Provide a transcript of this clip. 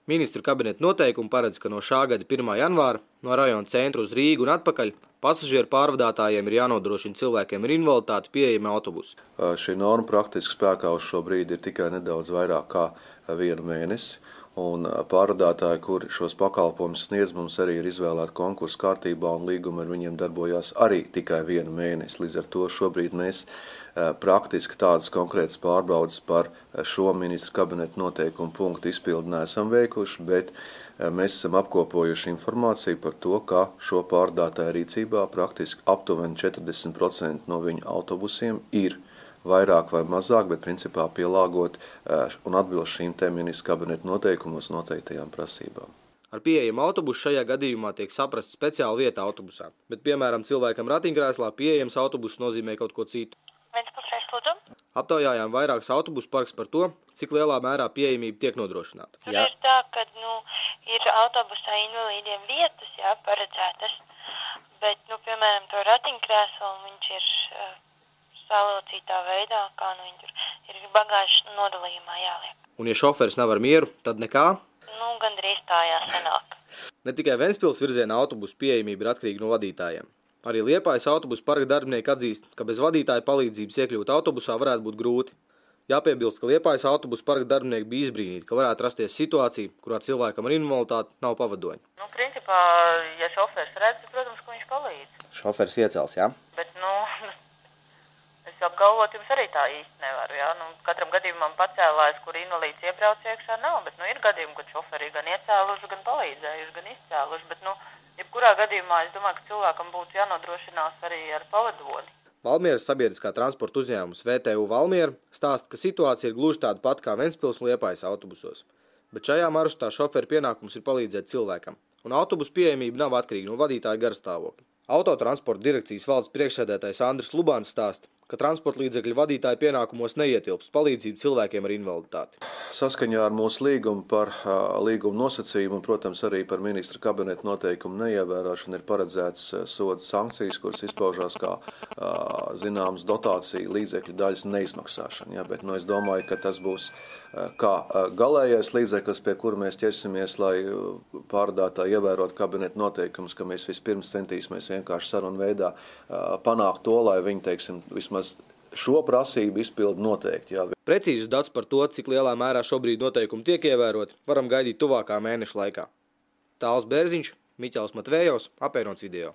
Ministru kabineta noteikumi paredz, ka no šā gada 1. janvāra no rajona centra uz Rīgu un atpakaļ pasažieru pārvadātājiem ir jānodrošina cilvēkiem ar invaliditāti pieejami autobusi. Šī norma praktiski spēkā uz šo brīdi ir tikai nedaudz vairāk kā 1 mēnesi. Un pārvadātāji, kuri šos pakalpojumus sniedz, mums arī ir izvēlēti konkursu kārtībā un līgumi ar viņiem darbojās arī tikai 1 mēnesi. Līdz ar to šobrīd mēs praktiski tādas konkrētas pārbaudas par šo ministru kabineta noteikumu punktu izpildi neesam veikuši, bet mēs esam apkopojuši informāciju par to, ka šo pārvadātāju rīcībā praktiski aptuveni 40% no viņu autobusiem ir vairāk vai mazāk, bet principā pielāgot un atbilst šīm te ministru kabineta noteikumos noteiktajām prasībām. Ar pieejamu autobusu šajā gadījumā tiek saprasta speciāla vieta autobusā, bet, piemēram, cilvēkam ratiņkrēslā pieejams autobus nozīmē kaut ko citu. Aptaujājām vairākas autobusu parks par to, cik lielā mērā pieejamība tiek nodrošināta. Tur ir tā, ka ir autobusā invalīdiem vietas paredzētas, bet, piemēram, to ratiņkrēslu viņš ir salocītā veidā, kā viņi tur ir bagāžu nodalījumā jāliek. Un ja šoferis nav ar mieru, tad nekā? Gandrīz tā jāsanāk. Ne tikai Ventspils virziena autobusu pieejamība ir atkarīga no vadītājiem. Arī Liepājas autobusu parka darbinieki atzīst, ka bez vadītāja palīdzības iekļūt autobusā varētu būt grūti. Jāpiebilst, ka Liepājas autobusu parka darbinieki bija izbrīnīti, ka varētu rasties situācija, kurā cilvēkam ar invaliditāti nav pavadoņa. Principā, ja šoferis redz, protams, ka viņš palīdz. Šoferis iecels, jā? Bet, es apgalvot jums arī tā īsti nevaru, jā. Katram gadījumam pacēlājs, kur invalīds iebrauc iekšā nav, bet, ir gadījumi, kad šoferi gan iecēluši, gan palīdzējuši, gan izcēluši, bet, jebkurā gadījumā es domāju, ka cilvēkam būtu jānodrošinās arī ar pavadoni. Valmieras sabiedriskā transporta uzņēmums VTU Valmiera stāsta, ka situācija ir gluži tāda pat kā Ventspils un Liepājas autobusos. Bet šajā maršrutā šoferi pienākums ir palīdzēt cilvēkam, un autobusu pieejamība nav atkarīga no vadītāja garstāvokļa. Autotransporta direkcijas valdes priekšsēdētājs Andris Lubāns stāsta, ka transporta līdzekļu vadītāja pienākumos neietilpst palīdzību cilvēkiem ar invaliditāti. Saskaņā ar mūsu līgumu par līguma nosacījumu un, protams, arī par ministra kabineta noteikumu neievērošanu ir paredzēts soda sankcijas, kuras izpaužās kā zināmas dotācija līdzekļu daļas neizmaksāšana. Ja? Bet es domāju, ka tas būs kā galējais līdzeklis, pie kura mēs ķersimies, lai pārvadātāji ievērotu kabineta noteikumus, ka mēs vispirms centīsimies vienkārši sarunu veidā panākt to, lai viņi, teiksim, vismaz šo prasību izpildu noteikti. Jā. Precīzus datus par to, cik lielā mērā šobrīd noteikumi tiek ievēroti, varam gaidīt tuvākā mēneša laikā. Tāls Bērziņš, Miķels Matvējos, Apērons video.